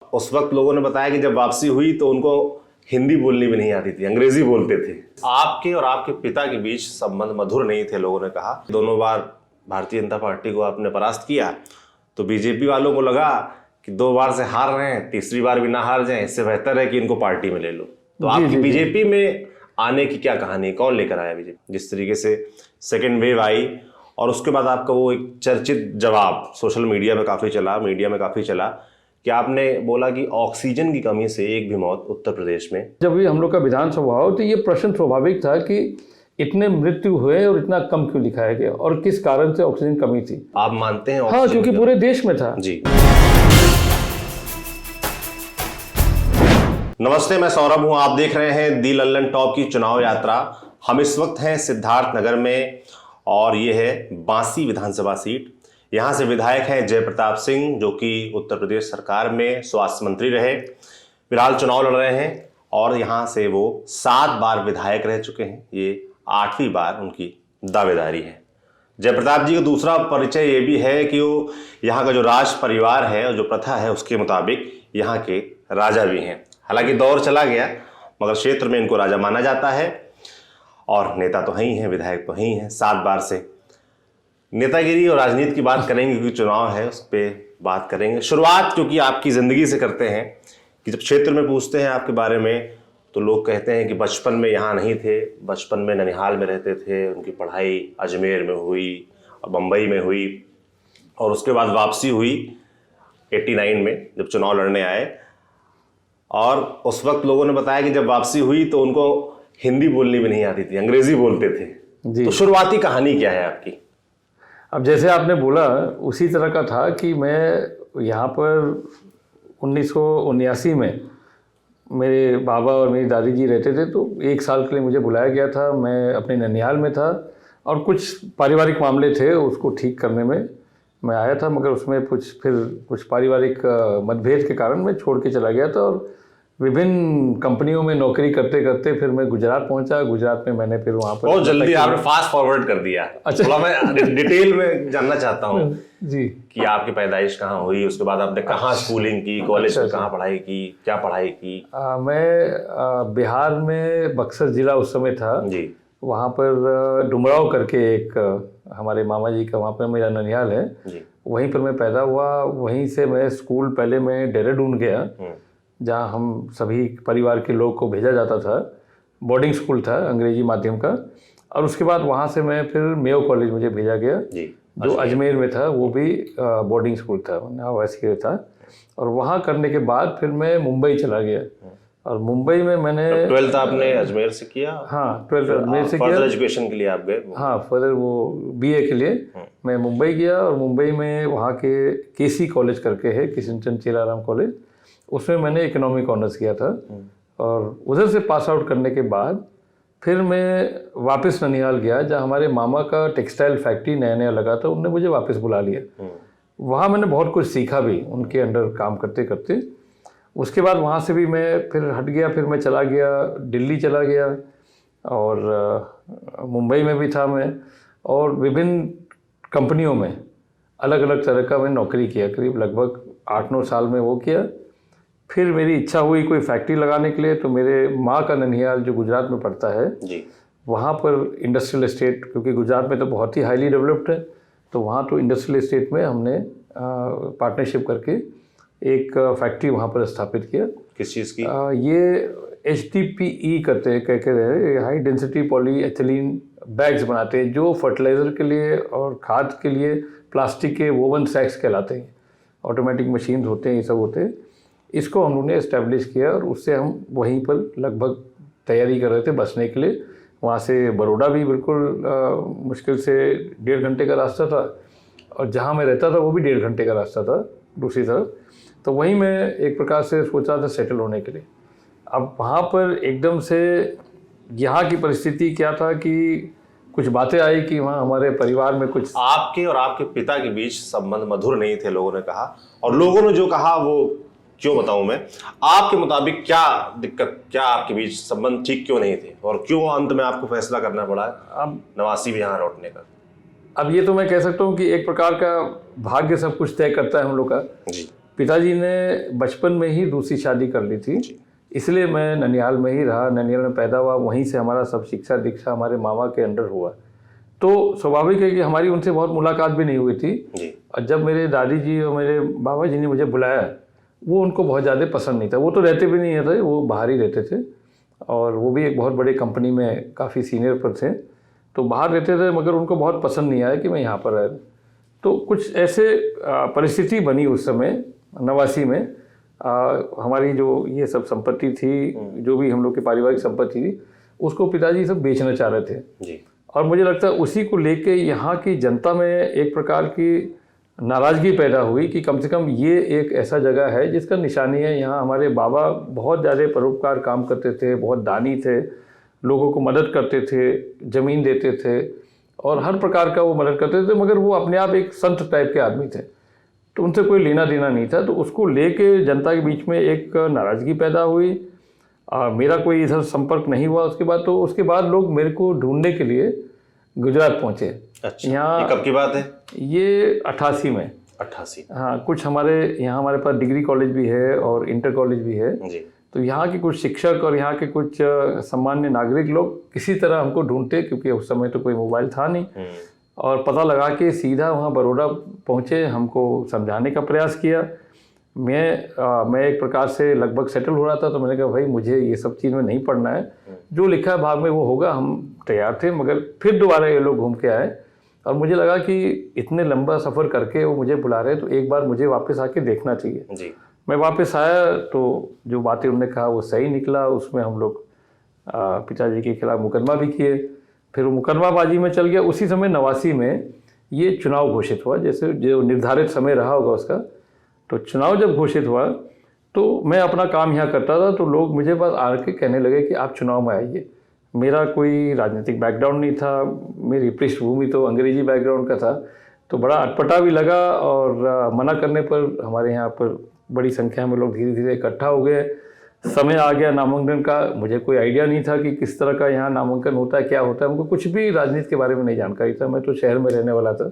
उस वक्त लोगों ने बताया कि जब वापसी हुई तो उनको हिंदी बोलनी भी नहीं आती थी, अंग्रेजी बोलते थे। आपके और आपके पिता के बीच संबंध मधुर नहीं थे, लोगों ने कहा। दोनों बार भारतीय जनता पार्टी को आपने परास्त किया तो बीजेपी वालों को लगा कि 2 बार से हार रहे हैं, तीसरी बार भी ना हार जाएं, इससे बेहतर है कि इनको पार्टी में ले लो। तो आपकी बीजेपी में आने की क्या कहानी, कौन लेकर आया बीजेपी? जिस तरीके से सेकेंड वेव आई और उसके बाद आपका वो एक चर्चित जवाब सोशल मीडिया में काफ़ी चला कि आपने बोला कि ऑक्सीजन की कमी से एक भी मौत उत्तर प्रदेश में। जब भी हम लोग का विधानसभा हो तो ये प्रश्न स्वाभाविक था कि इतने मृत्यु हुए और इतना कम क्यों लिखाया गया और किस कारण से ऑक्सीजन कमी थी। आप मानते हैं? हाँ, क्योंकि पूरे देश में था जी। नमस्ते, मैं सौरभ हूं। आप देख रहे हैं दी लल्लन टॉप की चुनाव यात्रा। हम इस वक्त हैं सिद्धार्थ नगर में और ये है बांसी विधानसभा सीट। यहाँ से विधायक हैं जय प्रताप सिंह, जो कि उत्तर प्रदेश सरकार में स्वास्थ्य मंत्री रहे, फिलहाल चुनाव लड़ रहे हैं और यहाँ से वो 7 बार विधायक रह चुके हैं। ये 8वीं बार उनकी दावेदारी है। जय प्रताप जी का दूसरा परिचय ये भी है कि वो यहाँ का जो राज परिवार है और जो प्रथा है उसके मुताबिक यहाँ के राजा भी हैं। हालांकि दौर चला गया मगर क्षेत्र में इनको राजा माना जाता है और नेता तो ही हैं, विधायक तो ही हैं 7 बार से। नेतागिरी और राजनीति की बात करेंगे क्योंकि चुनाव है, उस पर बात करेंगे। शुरुआत क्योंकि आपकी ज़िंदगी से करते हैं कि जब क्षेत्र में पूछते हैं आपके बारे में तो लोग कहते हैं कि बचपन में यहाँ नहीं थे, बचपन में ननिहाल में रहते थे, उनकी पढ़ाई अजमेर में हुई और बम्बई में हुई और उसके बाद वापसी हुई 89 में जब चुनाव लड़ने आए। और उस वक्त लोगों ने बताया कि जब वापसी हुई तो उनको हिंदी बोलनी भी नहीं आती थी, अंग्रेजी बोलते थे। तो शुरुआती कहानी क्या है आपकी? अब जैसे आपने बोला उसी तरह का था कि मैं यहाँ पर 1979 में मेरे बाबा और मेरी दादी जी रहते थे, तो 1 साल के लिए मुझे बुलाया गया था। मैं अपने ननिहाल में था और कुछ पारिवारिक मामले थे, उसको ठीक करने में मैं आया था, मगर उसमें कुछ पारिवारिक मतभेद के कारण मैं छोड़ के चला गया था और विभिन्न कंपनियों में नौकरी करते करते फिर मैं गुजरात पहुंचा। गुजरात में मैंने फिर वहाँ पर बहुत जल्दी आपने फास्ट फॉरवर्ड कर दिया। अच्छा, थोड़ा मैं डिटेल में जानना चाहता हूँ जी कि आपकी पैदाइश कहाँ हुई, उसके बाद आपने कहाँ स्कूलिंग की, कॉलेज में कहाँ पढ़ाई की, क्या पढ़ाई की? मैं बिहार में बक्सर जिला उस समय था जी। वहाँ पर डुमराव करके एक हमारे मामा जी का वहाँ पर मेरा ननिहाल है जी। वहीं पर मैं पैदा हुआ। वहीं से मैं स्कूल पहले मैं देहरादून गया जहाँ हम सभी परिवार के लोग को भेजा जाता था। बोर्डिंग स्कूल था अंग्रेजी माध्यम का। और उसके बाद वहाँ से मैं फिर मेयो कॉलेज मुझे भेजा गया जी, जो अजमेर में था, वो भी बोर्डिंग स्कूल था, वैसे था। और वहाँ करने के बाद फिर मैं मुंबई चला गया और मुंबई में मैंने 12th आपने अजमेर से किया? हाँ, 12th अजमेर से किया। फर्दर एजुकेशन के लिए आप गए? हाँ, फर्दर वो BA के लिए मैं मुंबई गया और मुंबई में वहाँ के KC कॉलेज करके है, किशनचंद चेलाराम कॉलेज, उसमें मैंने इकोनॉमिक ऑनर्स किया था। और उधर से पास आउट करने के बाद फिर मैं वापस ननिहाल गया जहाँ हमारे मामा का टेक्सटाइल फैक्ट्री नया नया लगा था, उनने मुझे वापस बुला लिया। वहाँ मैंने बहुत कुछ सीखा भी उनके अंडर काम करते करते। उसके बाद वहाँ से भी मैं फिर हट गया, फिर मैं चला गया दिल्ली चला गया और मुंबई में भी था मैं और विभिन्न कंपनियों में अलग अलग तरह का मैं नौकरी किया, करीब लगभग 8-9 साल में वो किया। फिर मेरी इच्छा हुई कोई फैक्ट्री लगाने के लिए, तो मेरे माँ का ननिहाल जो गुजरात में पड़ता है जी, वहाँ पर इंडस्ट्रियल एस्टेट, क्योंकि गुजरात में तो बहुत ही हाईली डेवलप्ड है, तो वहाँ तो इंडस्ट्रियल एस्टेट में हमने पार्टनरशिप करके एक फैक्ट्री वहाँ पर स्थापित किया। किस चीज़ की? ये HDPE करते हैं, कहते हैं high density poly ethylene bags बनाते हैं जो फर्टिलाइज़र के लिए और खाद के लिए प्लास्टिक के वोवन सैक्स कहलाते हैं। ऑटोमेटिक मशीन्स होते हैं, ये सब होते हैं। इसको हम लोगों ने इस्टेब्लिश किया और उससे हम वहीं पर लगभग तैयारी कर रहे थे बसने के लिए। वहाँ से बड़ौदा भी बिल्कुल मुश्किल से 1.5 घंटे का रास्ता था और जहाँ मैं रहता था वो भी 1.5 घंटे का रास्ता था दूसरी तरफ। तो वहीं मैं एक प्रकार से सोचा था सेटल होने के लिए। अब वहाँ पर एकदम से यहाँ की परिस्थिति क्या था कि कुछ बातें आई कि वहाँ हमारे परिवार में कुछ आपके और आपके पिता के बीच संबंध मधुर नहीं थे, लोगों ने कहा। और लोगों ने जो कहा वो क्यों बताऊं मैं, आपके मुताबिक क्या दिक्कत, क्या आपके बीच संबंध ठीक क्यों नहीं थे और क्यों अंत में आपको फैसला करना पड़ा अब नवासी भी यहाँ लौटने का? अब ये तो मैं कह सकता हूँ कि एक प्रकार का भाग्य सब कुछ तय करता है हम लोग का। जी। पिताजी ने बचपन में ही दूसरी शादी कर ली थी, इसलिए मैं ननिहाल में ही रहा, ननिहाल में पैदा हुआ, वहीं से हमारा सब शिक्षा दीक्षा हमारे मामा के अंडर हुआ। तो स्वाभाविक है कि हमारी उनसे बहुत मुलाकात भी नहीं हुई थी। और जब मेरे दादी जी और मेरे बाबा जी ने मुझे बुलाया, वो उनको बहुत ज़्यादा पसंद नहीं था। वो तो रहते भी नहीं थे, वो बाहर ही रहते थे, और वो भी एक बहुत बड़े कंपनी में काफ़ी सीनियर पर थे, तो बाहर रहते थे, मगर उनको बहुत पसंद नहीं आया कि मैं यहाँ पर रह। तो कुछ ऐसे परिस्थिति बनी उस समय 89 में। हमारी जो ये सब संपत्ति थी, जो भी हम लोग की पारिवारिक संपत्ति थी, उसको पिताजी सब बेचना चाह रहे थे जी। और मुझे लगता है उसी को लेके यहाँ की जनता में एक प्रकार की नाराज़गी पैदा हुई कि कम से कम ये एक ऐसा जगह है जिसका निशानी है। यहाँ हमारे बाबा बहुत ज़्यादा परोपकार काम करते थे, बहुत दानी थे, लोगों को मदद करते थे, ज़मीन देते थे और हर प्रकार का वो मदद करते थे, मगर वो अपने आप एक संत टाइप के आदमी थे, तो उनसे कोई लेना देना नहीं था। तो उसको लेके जनता के बीच में एक नाराज़गी पैदा हुई। मेरा कोई इधर संपर्क नहीं हुआ उसके बाद। तो उसके बाद लोग मेरे को ढूंढने के लिए गुजरात पहुँचे। अच्छा, यहाँ कब की बात है? ये 88 में। 88। हाँ, कुछ हमारे पास डिग्री कॉलेज भी है और इंटर कॉलेज भी है जी। तो यहाँ के कुछ शिक्षक और यहाँ के कुछ सामान्य नागरिक लोग किसी तरह हमको ढूंढते, क्योंकि उस समय तो कोई मोबाइल था नहीं, और पता लगा के सीधा वहाँ बड़ौदा पहुँचे, हमको समझाने का प्रयास किया। मैं एक प्रकार से लगभग सेटल हो रहा था, तो मैंने कहा भाई मुझे ये सब चीज़ में नहीं पढ़ना है, जो लिखा है भाग में वो होगा। हम तैयार थे, मगर फिर दोबारा ये लोग घूम के आए और मुझे लगा कि इतने लंबा सफ़र करके वो मुझे बुला रहे, तो एक बार मुझे वापस आके देखना चाहिए जी। मैं वापस आया तो जो बातें उन्होंने कहा वो सही निकला। उसमें हम लोग पिताजी के खिलाफ मुकदमा भी किए, फिर वो मुकदमाबाजी में चल गया। उसी समय 89 में ये चुनाव घोषित हुआ, जैसे जो निर्धारित समय रहा होगा उसका। तो चुनाव जब घोषित हुआ तो मैं अपना काम यहाँ करता था, तो लोग मुझे बस आके कहने लगे कि आप चुनाव में आइए। मेरा कोई राजनीतिक बैकग्राउंड नहीं था, मेरी पृष्ठभूमि तो अंग्रेजी बैकग्राउंड का था, तो बड़ा अटपटा भी लगा। और मना करने पर हमारे यहाँ पर बड़ी संख्या में लोग धीरे धीरे इकट्ठा हो गए। समय आ गया नामांकन का, मुझे कोई आइडिया नहीं था कि किस तरह का यहाँ नामांकन होता है, क्या होता है, हमको कुछ भी राजनीति के बारे में नहीं जानकारी था। मैं तो शहर में रहने वाला था।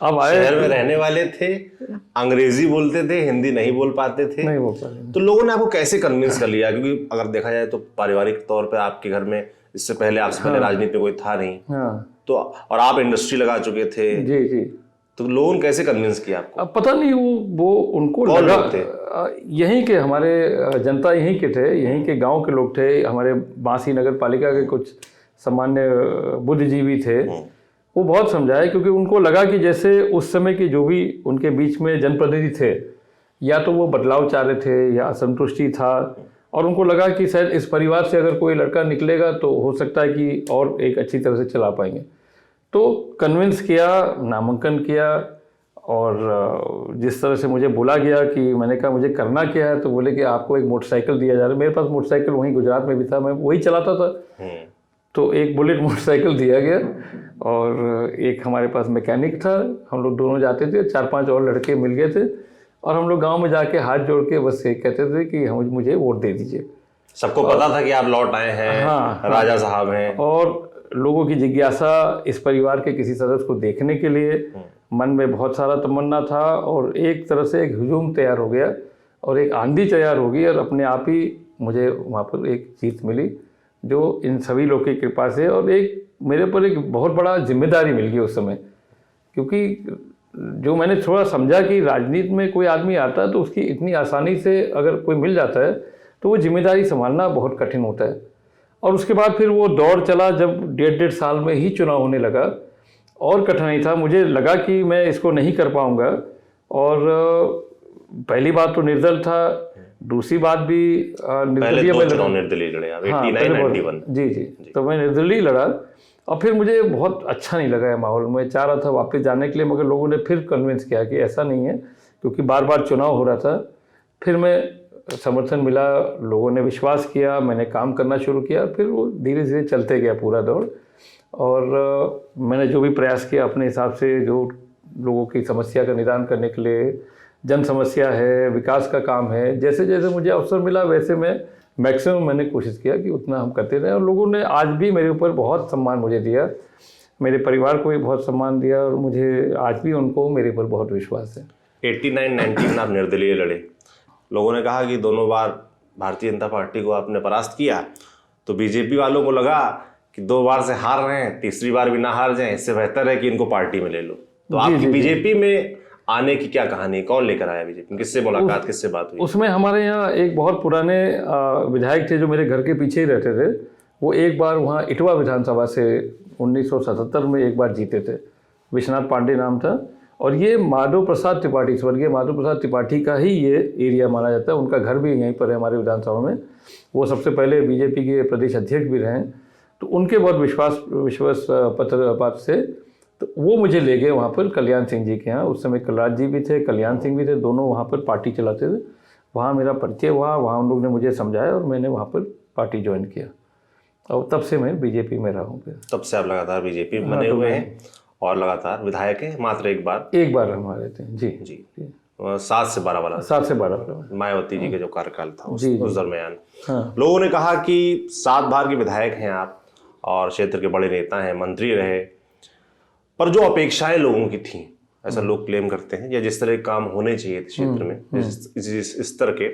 अब आए, शहर में रहने वाले थे, अंग्रेजी बोलते थे, हिंदी नहीं बोल पाते थे, नहीं बोल पाते। तो लोगों ने आपको कैसे कन्विंस कर लिया? क्योंकि अगर देखा जाए तो पारिवारिक तौर पे आपके घर में इससे पहले आपसे पहले राजनीति में कोई था नहीं, तो और आप इंडस्ट्री लगा चुके थे जी जी, तो लोगों ने कैसे कन्विंस किया आपको? अब पता नहीं वो उनको लगा यहीं के हमारे जनता यहीं के थे, यहीं के गांव के लोग थे, हमारे बांसी नगर पालिका के कुछ सामान्य बुद्धिजीवी थे। वो बहुत समझाए, क्योंकि उनको लगा कि जैसे उस समय के जो भी उनके बीच में जनप्रतिनिधि थे, या तो वो बदलाव चाह रहे थे या असंतुष्टि था, और उनको लगा कि शायद इस परिवार से अगर कोई लड़का निकलेगा तो हो सकता है कि और एक अच्छी तरह से चला पाएंगे। तो कन्विंस किया, नामांकन किया, और जिस तरह से मुझे बोला गया कि मैंने कहा मुझे करना क्या है, तो बोले कि आपको एक मोटरसाइकिल दिया जा रहा है। मेरे पास मोटरसाइकिल वहीं गुजरात में भी था, मैं वही चलाता था। तो एक बुलेट मोटरसाइकिल दिया गया, और एक हमारे पास मैकेनिक था, हम लोग दोनों जाते थे, 4-5 और लड़के मिल गए थे, और हम लोग गांव में जाके हाथ जोड़ के बस ये कहते थे कि मुझे वोट दे दीजिए। सबको पता था कि आप लौट आए हैं, हाँ, राजा साहब हैं, और लोगों की जिज्ञासा इस परिवार के किसी सदस्य को देखने के लिए मन में बहुत सारा तमन्ना था, और एक तरह से एक हुजूम तैयार हो गया और एक आंधी तैयार हो गई, और अपने आप ही मुझे वहाँ पर एक जीत मिली, जो इन सभी लोग की कृपा से। और एक मेरे पर एक बहुत बड़ा जिम्मेदारी मिल गई उस समय, क्योंकि जो मैंने थोड़ा समझा कि राजनीति में कोई आदमी आता है तो उसकी इतनी आसानी से अगर कोई मिल जाता है तो वो जिम्मेदारी संभालना बहुत कठिन होता है। और उसके बाद फिर वो दौर चला, जब 1.5 साल में ही चुनाव होने लगा, और कठिनाई था। मुझे लगा कि मैं इसको नहीं कर पाऊंगा, और पहली बात तो निर्दल था, दूसरी बात भी निर्दलीय लड़े आप, 89-91। जी जी, तो मैं निर्दलीय लड़ा, और फिर मुझे बहुत अच्छा नहीं लगा माहौल। मैं चाह रहा था वापस जाने के लिए, मगर लोगों ने फिर कन्विंस किया कि ऐसा नहीं है, क्योंकि बार बार चुनाव हो रहा था। फिर मैं समर्थन मिला, लोगों ने विश्वास किया, मैंने काम करना शुरू किया, फिर वो धीरे धीरे चलते गया पूरा दौड़। और मैंने जो भी प्रयास किया अपने हिसाब से, जो लोगों की समस्या का निदान करने के लिए, जन समस्या है, विकास का काम है, जैसे जैसे मुझे अवसर मिला वैसे मैं मैक्सिमम मैंने कोशिश किया कि उतना हम करते रहे। और लोगों ने आज भी मेरे ऊपर बहुत सम्मान मुझे दिया, मेरे परिवार को भी बहुत सम्मान दिया, और मुझे आज भी उनको मेरे पर बहुत विश्वास है। 89-90 में आप निर्दलीय लड़े, लोगों ने कहा कि दोनों बार भारतीय जनता पार्टी को आपने परास्त किया, तो बीजेपी वालों को लगा कि 2 बार से हार रहे हैं, तीसरी बार भी ना हार जाएं, इससे बेहतर है कि इनको पार्टी में ले लो। तो आपकी बीजेपी में आने की क्या कहानी, कौन लेकर आया बीजेपी, किससे मुलाकात, किससे बात हुई? उसमें हमारे यहाँ एक बहुत पुराने विधायक थे जो मेरे घर के पीछे ही रहते थे। वो एक बार वहाँ इटवा विधानसभा से 1977 में एक बार जीते थे, विश्वनाथ पांडे नाम था। और ये माधव प्रसाद त्रिपाठी, स्वर्गीय माधव प्रसाद त्रिपाठी का ही ये एरिया माना जाता है। उनका घर भी यहीं पर है हमारे विधानसभा में। वो सबसे पहले बीजेपी के प्रदेश अध्यक्ष भी रहे, तो उनके बहुत विश्वास पत्र से तो वो मुझे ले गए वहाँ पर कल्याण सिंह जी के यहाँ। उस समय कलराज जी भी थे, कल्याण सिंह भी थे, दोनों वहाँ पर पार्टी चलाते थे। वहाँ मेरा परिचय हुआ, वहाँ उन लोगों ने मुझे समझाया और मैंने वहाँ पर पार्टी ज्वाइन किया और तब से मैं बीजेपी में रहा हूँ। तब से आप लगातार बीजेपी में बने हुए हैं और लगातार विधायक हैं। मात्र एक बार हमारे थे जी जी 7 से 12 वाला 7 से 12 मायावती जी के जो कार्यकाल था उस दरमियान हाँ। लोगों ने कहा कि 7 बार के विधायक हैं आप और क्षेत्र के बड़े नेता हैं, मंत्री रहे, पर जो अपेक्षाएं लोगों की थी, ऐसा लोग क्लेम करते हैं, या जिस तरह के काम होने चाहिए थे क्षेत्र में इस तरह के,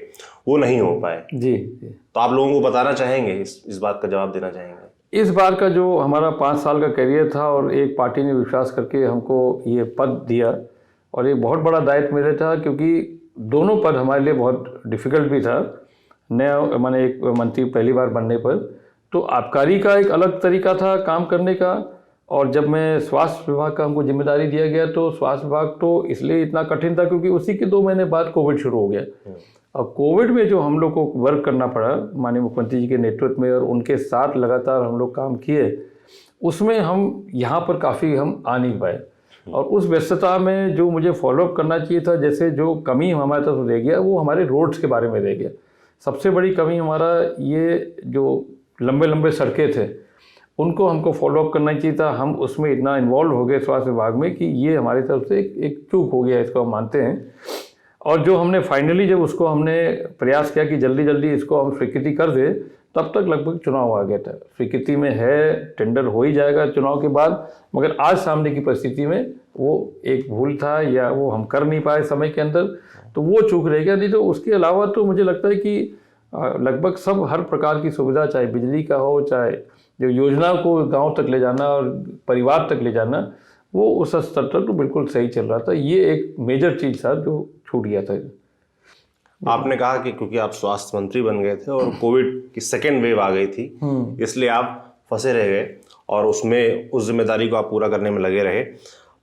वो नहीं हो पाए जी। तो आप लोगों को बताना चाहेंगे, इस बात का जवाब देना चाहेंगे? इस बार का जो हमारा 5 साल का करियर था और एक पार्टी ने विश्वास करके हमको ये पद दिया और एक बहुत बड़ा दायित्व मेरे था, क्योंकि दोनों पद हमारे लिए बहुत डिफ़िकल्ट भी था। नया मैंने एक मंत्री पहली बार बनने पर, तो आबकारी का एक अलग तरीका था काम करने का। और जब मैं स्वास्थ्य विभाग का हमको जिम्मेदारी दिया गया, तो स्वास्थ्य विभाग तो इसलिए इतना कठिन था क्योंकि उसी के 2 महीने बाद कोविड शुरू हो गया। और कोविड में जो हम लोग को वर्क करना पड़ा माननीय मुख्यमंत्री जी के नेतृत्व में और उनके साथ लगातार हम लोग काम किए, उसमें हम यहाँ पर काफ़ी हम आ नहीं पाए। और उस व्यस्तता में जो मुझे फॉलोअप करना चाहिए था, जैसे जो कमी हमारे तरफ रह गया वो हमारे रोड्स के बारे में रह गया। सबसे बड़ी कमी हमारा ये जो लंबे लंबे सड़कें थे उनको हमको फॉलोअप करना चाहिए था। हम उसमें इतना इन्वॉल्व हो गए स्वास्थ्य विभाग में कि ये हमारी तरफ से एक चूक हो गया, इसको हम मानते हैं। और जो हमने फाइनली जब उसको हमने प्रयास किया कि जल्दी जल्दी इसको हम स्वीकृति कर दें, तब तक लगभग चुनाव आ गया था। स्वीकृति में है, टेंडर हो ही जाएगा चुनाव के बाद, मगर आज सामने की परिस्थिति में वो एक भूल था या वो हम कर नहीं पाए समय के अंदर, तो वो चूक रह गया। नहीं तो उसके अलावा तो मुझे लगता है कि लगभग सब हर प्रकार की सुविधा, चाहे बिजली का हो, चाहे जो योजना को गांव तक ले जाना और परिवार तक ले जाना, वो उस स्तर तक तो बिल्कुल सही चल रहा था। ये एक मेजर चीज़ था जो छूट गया था। आपने कहा कि क्योंकि आप स्वास्थ्य मंत्री बन गए थे और कोविड की सेकेंड वेव आ गई थी, इसलिए आप फंसे रह गए और उसमें उस जिम्मेदारी को आप पूरा करने में लगे रहे।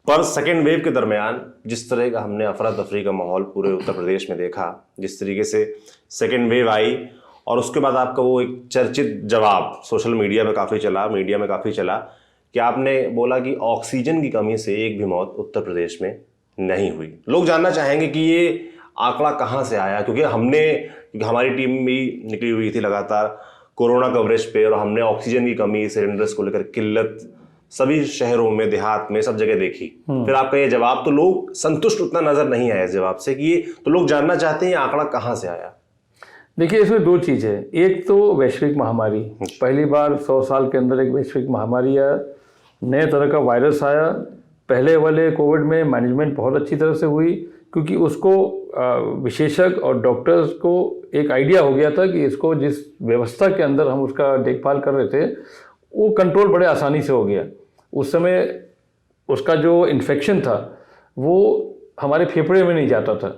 पर सेकेंड वेव के दरमियान जिस तरह का हमने अफरा तफरी का माहौल पूरे उत्तर प्रदेश में देखा, जिस तरीके से सेकेंड वेव आई और उसके बाद आपका वो एक चर्चित जवाब सोशल मीडिया में काफ़ी चला, मीडिया में काफ़ी चला कि आपने बोला कि ऑक्सीजन की कमी से एक भी मौत उत्तर प्रदेश में नहीं हुई। लोग जानना चाहेंगे कि ये आंकड़ा कहाँ से आया, क्योंकि हमारी टीम भी निकली हुई थी लगातार कोरोना कवरेज पे और हमने ऑक्सीजन की कमी, सिलेंडर्स को लेकर किल्लत सभी शहरों में, देहात में, सब जगह देखी। फिर आपका ये जवाब, तो लोग संतुष्ट उतना नजर नहीं आया इस जवाब से कि ये, तो लोग जानना चाहते हैं ये आंकड़ा कहाँ से आया। देखिए, इसमें 2 चीज़ है। एक तो वैश्विक महामारी, पहली बार 100 साल के अंदर एक वैश्विक महामारी आया, नए तरह का वायरस आया। पहले वाले कोविड में मैनेजमेंट बहुत अच्छी तरह से हुई क्योंकि उसको विशेषज्ञ और डॉक्टर्स को एक आइडिया हो गया था कि इसको जिस व्यवस्था के अंदर हम उसका देखभाल कर रहे थे वो कंट्रोल बड़े आसानी से हो गया। उस समय उसका जो इन्फेक्शन था वो हमारे फेफड़े में नहीं जाता था,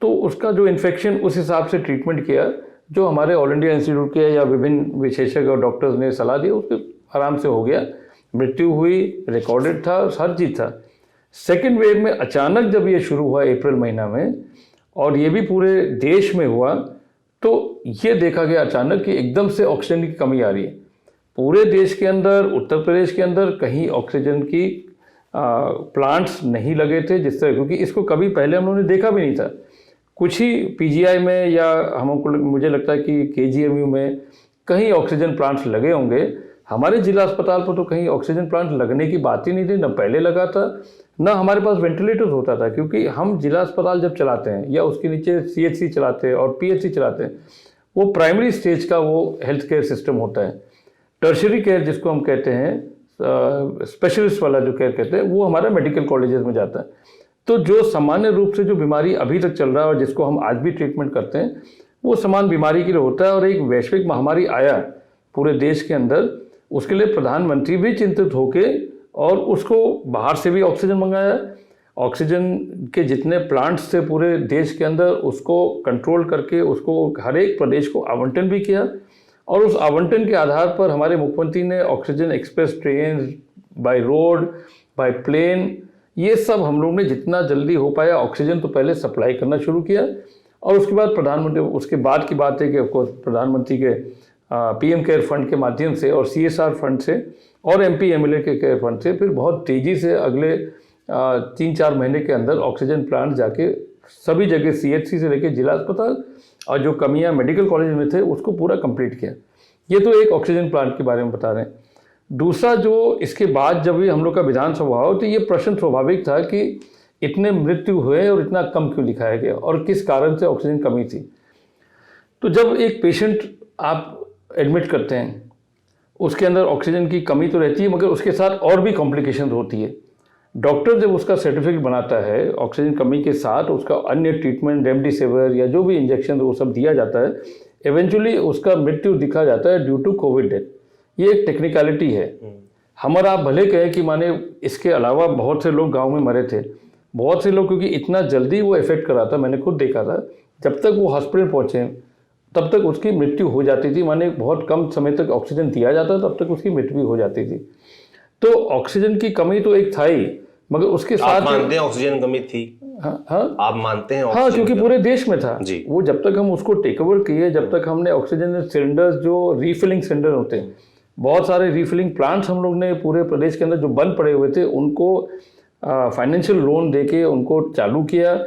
तो उसका जो इन्फेक्शन उस हिसाब से ट्रीटमेंट किया जो हमारे ऑल इंडिया इंस्टीट्यूट के या विभिन्न विशेषज्ञ और डॉक्टर्स ने सलाह दी, उसके आराम से हो गया। मृत्यु हुई, रिकॉर्डेड था, हर चीज़ था। सेकेंड वेव में अचानक जब ये शुरू हुआ अप्रैल महीना में और ये भी पूरे देश में हुआ, तो ये देखा गया अचानक कि एकदम से ऑक्सीजन की कमी आ रही है पूरे देश के अंदर। उत्तर प्रदेश के अंदर कहीं ऑक्सीजन की प्लांट्स नहीं लगे थे जिस तरह, क्योंकि इसको कभी पहले हम लोगों ने देखा भी नहीं था। कुछ ही पीजीआई में या हमको मुझे लगता है कि केजीएमयू में कहीं ऑक्सीजन प्लांट्स लगे होंगे। हमारे जिला अस्पताल पर तो कहीं ऑक्सीजन प्लांट लगने की बात ही नहीं थी, न पहले लगा था, न हमारे पास वेंटिलेटर्स होता था, क्योंकि हम जिला अस्पताल जब चलाते हैं या उसके नीचे सीएचसी चलाते हैं और पीएचसी चलाते हैं, वो प्राइमरी स्टेज का वो हेल्थ केयर सिस्टम होता है। टर्शरी केयर जिसको हम कहते हैं, स्पेशलिस्ट वाला जो केयर कहते हैं, वो हमारा मेडिकल कॉलेजेस में जाता है। तो जो सामान्य रूप से जो बीमारी अभी तक चल रहा है और जिसको हम आज भी ट्रीटमेंट करते हैं, वो समान बीमारी के लिए होता है। और एक वैश्विक महामारी आया पूरे देश के अंदर, उसके लिए प्रधानमंत्री भी चिंतित होके और उसको बाहर से भी ऑक्सीजन मंगाया। ऑक्सीजन के जितने प्लांट्स थे पूरे देश के अंदर, उसको कंट्रोल करके उसको हर एक प्रदेश को आवंटन भी किया। और उस आवंटन के आधार पर हमारे मुख्यमंत्री ने oxygen express train, by road, by plane, ये सब हम लोग ने जितना जल्दी हो पाया ऑक्सीजन तो पहले सप्लाई करना शुरू किया। और उसके बाद प्रधानमंत्री, उसके बाद की बात है कि ऑफकोर्स प्रधानमंत्री के पीएम केयर फंड के माध्यम से और सीएसआर फंड से और एमपी एमएलए के केयर फंड से फिर बहुत तेज़ी से अगले 3-4 महीने के अंदर ऑक्सीजन प्लांट जाके सभी जगह सीएचसी से लेकर जिला अस्पताल और जो कमियां मेडिकल कॉलेज में थे उसको पूरा कंप्लीट किया। ये तो एक ऑक्सीजन प्लांट के बारे में बता रहे हैं। दूसरा, जो इसके बाद जब भी हम लोग का विधानसभा हुआ तो ये प्रश्न स्वाभाविक था कि इतने मृत्यु हुए और इतना कम क्यों लिखाया गया और किस कारण से ऑक्सीजन कमी थी। तो जब एक पेशेंट आप एडमिट करते हैं, उसके अंदर ऑक्सीजन की कमी तो रहती है, मगर उसके साथ और भी कॉम्प्लिकेशन होती है। डॉक्टर जब उसका सर्टिफिकेट बनाता है ऑक्सीजन कमी के साथ, उसका अन्य ट्रीटमेंट रेमडेसिविर या जो भी इंजेक्शन वो सब दिया जाता है, इवेंचुअली उसका मृत्यु दिखा जाता है ड्यू टू कोविड डेथ। ये एक टेक्निकलिटी है। हमारा आप भले कहें कि माने इसके अलावा बहुत से लोग गांव में मरे थे, बहुत से लोग, क्योंकि इतना जल्दी वो इफेक्ट करा था, मैंने खुद देखा था, जब तक वो हॉस्पिटल पहुँचे तब तक उसकी मृत्यु हो जाती थी। माने बहुत कम समय तक ऑक्सीजन दिया जाता तब तक उसकी मृत्यु भी हो जाती थी। तो ऑक्सीजन की कमी तो एक था ही, मगर उसके साथ आप मानते हैं ऑक्सीजन कमी थी? हाँ, आप मानते हैं? हाँ, क्योंकि पूरे देश में था जी। वो। जब तक हम उसको टेक ओवर किए, जब तक हमने ऑक्सीजन सिलेंडर्स, जो रीफिलिंग सिलेंडर होते हैं, बहुत सारे रीफिलिंग प्लांट्स हम लोग ने पूरे प्रदेश के अंदर जो बंद पड़े हुए थे उनको फाइनेंशियल लोन देके उनको चालू किया।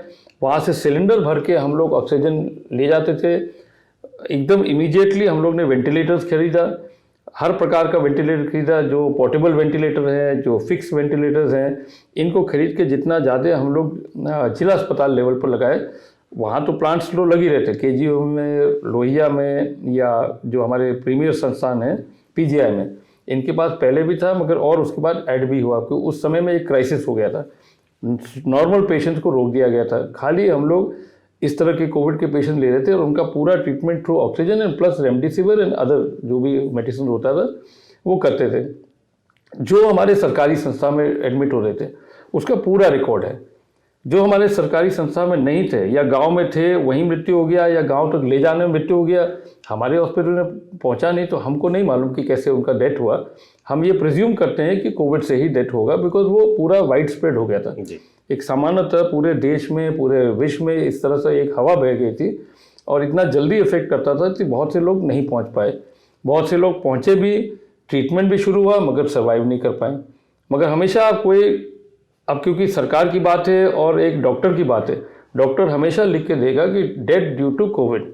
वहाँ से सिलेंडर भर के हम लोग ऑक्सीजन ले जाते थे। एकदम इमीडिएटली हम लोग ने वेंटिलेटर्स खरीदा, हर प्रकार का वेंटिलेटर खरीदा, जो पोर्टेबल वेंटिलेटर है, जो फिक्स वेंटिलेटर्स हैं, इनको खरीद के जितना ज़्यादा हम लोग जिला अस्पताल लेवल पर लगाए। वहाँ तो प्लांट्स तो लग ही रहे थे, केजीओ में, लोहिया में, या जो हमारे प्रीमियर संस्थान है पीजीआई में, इनके पास पहले भी था, मगर और उसके बाद ऐड भी हुआ क्योंकि उस समय में एक क्राइसिस हो गया था। नॉर्मल पेशेंट्स को रोक दिया गया था, खाली हम लोग इस तरह के कोविड के पेशेंट ले रहे थे और उनका पूरा treatment through oxygen and plus remdesivir and other जो भी मेडिसिन होता था वो करते थे। जो हमारे सरकारी संस्था में एडमिट हो रहे थे उसका पूरा रिकॉर्ड है। जो हमारे सरकारी संस्था में नहीं थे या गांव में थे वहीं मृत्यु हो गया, या गांव तक ले जाने में मृत्यु हो गया, हमारे हॉस्पिटल में पहुंचा नहीं, तो हमको नहीं मालूम कि कैसे उनका डेथ हुआ। हम ये प्रिज्यूम करते हैं कि कोविड से ही डेथ होगा, बिकॉज वो पूरा वाइड स्प्रेड हो गया था। एक सामान्यतः पूरे देश में, पूरे विश्व में इस तरह से एक हवा बह गई थी और इतना जल्दी इफेक्ट करता था कि बहुत से लोग नहीं पहुँच पाए। बहुत से लोग पहुँचे भी, ट्रीटमेंट भी शुरू हुआ, मगर सर्वाइव नहीं कर पाए। मगर हमेशा कोई, अब क्योंकि सरकार की बात है और एक डॉक्टर की बात है, डॉक्टर हमेशा लिख के देगा कि डेथ ड्यू टू कोविड,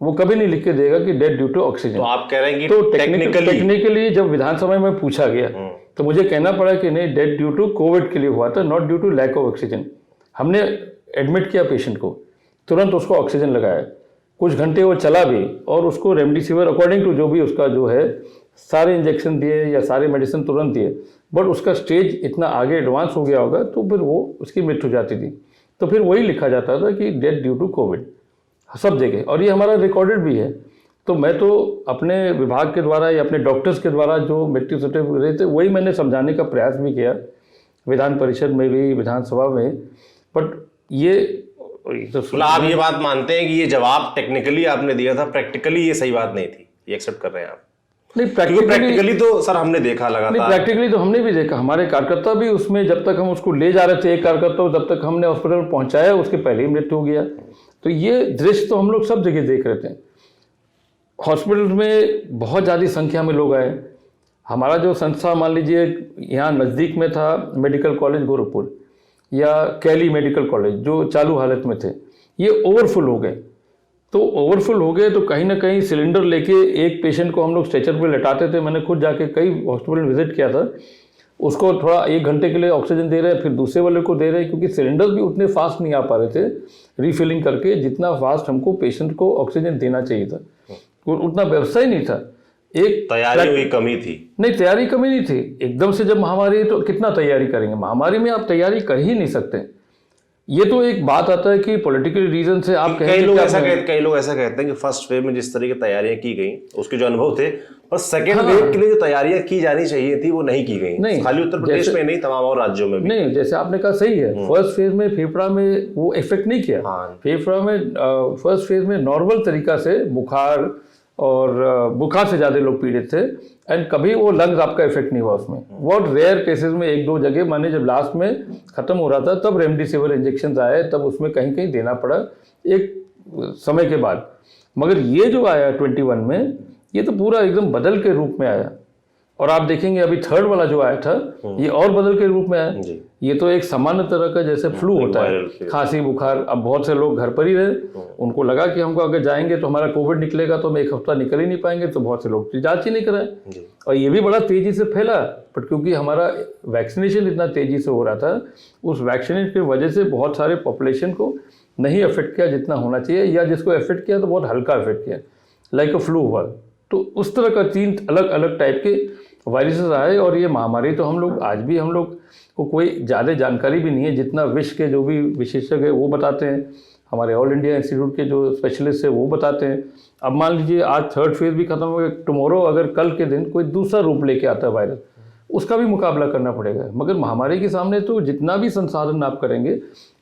वो कभी नहीं लिख के देगा कि डेथ ड्यू टू ऑक्सीजन। तो आप कह रहे हैं कि तो टेक्निकली जब विधानसभा में पूछा गया तो मुझे कहना पड़ा कि नहीं, डेथ ड्यू टू कोविड के लिए हुआ था, not due to lack of oxygen. हमने एडमिट किया पेशेंट को, तुरंत उसको ऑक्सीजन लगाया, कुछ घंटे वो चला भी और उसको रेमडेसिविर अकॉर्डिंग टू जो भी उसका जो है सारे इंजेक्शन दिए या सारे मेडिसिन तुरंत दिए, बट उसका स्टेज इतना आगे एडवांस हो गया होगा तो फिर वो उसकी मृत्यु हो जाती थी। तो फिर वही लिखा जाता था कि डेथ ड्यू टू कोविड सब जगह, और ये हमारा रिकॉर्डेड भी है। तो मैं तो अपने विभाग के द्वारा या अपने डॉक्टर्स के द्वारा जो मृत्यु सर्टिफिकेट रहे थे वही मैंने समझाने का प्रयास भी किया विधान परिषद में भी, विधानसभा में। बट ये तो मतलब आप ये बात मानते हैं कि ये जवाब टेक्निकली आपने दिया था, प्रैक्टिकली ये सही बात नहीं थी, ये एक्सेप्ट कर रहे हैं आप? नहीं, प्रैक्टिकली तो सर हमने देखा लगातार। प्रैक्टिकली तो हमने भी देखा, हमारे कार्यकर्ता भी उसमें, जब तक हम उसको ले जा रहे थे एक कार्यकर्ता, जब तक हमने हॉस्पिटल पहुंचाया उसके पहले ही मृत्यु हो गया। तो ये दृश्य तो हम लोग सब जगह देख रहे थे। हॉस्पिटल में बहुत ज़्यादा संख्या में लोग आए। हमारा जो संस्था, मान लीजिए यहाँ नज़दीक में था मेडिकल कॉलेज गोरखपुर या कैली मेडिकल कॉलेज, जो चालू हालत में थे, ये ओवरफुल हो गए। तो ओवरफुल हो गए तो कहीं ना कहीं सिलेंडर लेके एक पेशेंट को हम लोग स्ट्रेचर पे लटाते थे। मैंने खुद जाके कई हॉस्पिटल विजिट किया था, उसको थोड़ा 1 घंटे के लिए ऑक्सीजन दे रहे हैं, फिर दूसरे वाले को दे रहे हैं, क्योंकि सिलेंडर भी उतने फास्ट नहीं आ पा रहे थे रीफिलिंग करके जितना फास्ट हमको पेशेंट को ऑक्सीजन देना चाहिए था, उतना व्यवस्था ही नहीं था। एक तैयारियों की कमी थी। नहीं, तैयारी कमी नहीं थी। एकदम से जब महामारी, तो कितना तैयारी करेंगे? महामारी में आप तैयारी कर ही नहीं सकते। ये तो एक बात आता है कि पॉलिटिकल रीजन से आप कई लोग ऐसा कहते हैं कि फर्स्ट वेव में जिस तरह की तैयारियां की गई, उसके जो अनुभव थे, पर सेकेंड वेव के लिए जो तैयारियां की जानी चाहिए थी वो नहीं की गई। नहीं, खाली उत्तर प्रदेश में नहीं, तमाम और राज्यों में भी नहीं। जैसे आपने कहा सही है, फर्स्ट फेज में फेफड़ा में वो इफेक्ट नहीं किया। फेफड़ा में फर्स्ट फेज में नॉर्मल तरीका से बुखार, और बुखार से ज़्यादा लोग पीड़ित थे, एंड कभी वो लंग्स आपका इफेक्ट नहीं हुआ उसमें। बहुत रेयर केसेस में एक दो जगह, माने जब लास्ट में ख़त्म हो रहा था तब रेमडेसिविर इंजेक्शन आए, तब उसमें कहीं कहीं देना पड़ा एक समय के बाद। मगर ये जो आया 21 में, ये तो पूरा एकदम बदल के रूप में आया। और आप देखेंगे अभी थर्ड वाला जो आया था, ये और बदल के रूप में आया। ये तो एक सामान्य तरह का जैसे फ्लू होता है, खांसी बुखार। अब बहुत से लोग घर पर ही रहे, उनको लगा कि हमको अगर जाएंगे तो हमारा कोविड निकलेगा, तो हम एक हफ्ता निकल ही नहीं पाएंगे, तो बहुत से लोग जांच ही नहीं कराए। और ये भी बड़ा तेजी से फैला, बट क्योंकि हमारा वैक्सीनेशन इतना तेजी से हो रहा था, उस वैक्सीनेशन की वजह से बहुत सारे पॉपुलेशन को नहीं अफेक्ट किया जितना होना चाहिए, या जिसको अफेक्ट किया तो बहुत हल्का अफेक्ट किया, लाइक अ फ्लू हुआ। तो उस तरह का 3 अलग अलग टाइप के वायरसेस आए। और ये महामारी तो हम लोग आज भी, हम लोग को कोई ज़्यादा जानकारी भी नहीं है, जितना विश्व के जो भी विशेषज्ञ है वो बताते हैं, हमारे ऑल इंडिया इंस्टीट्यूट के जो स्पेशलिस्ट है वो बताते हैं। अब मान लीजिए आज थर्ड फेज भी खत्म हो गया, टुमारो अगर कल के दिन कोई दूसरा रूप लेके आता है वायरस, उसका भी मुकाबला करना पड़ेगा। मगर महामारी के सामने तो जितना भी संसाधन आप करेंगे,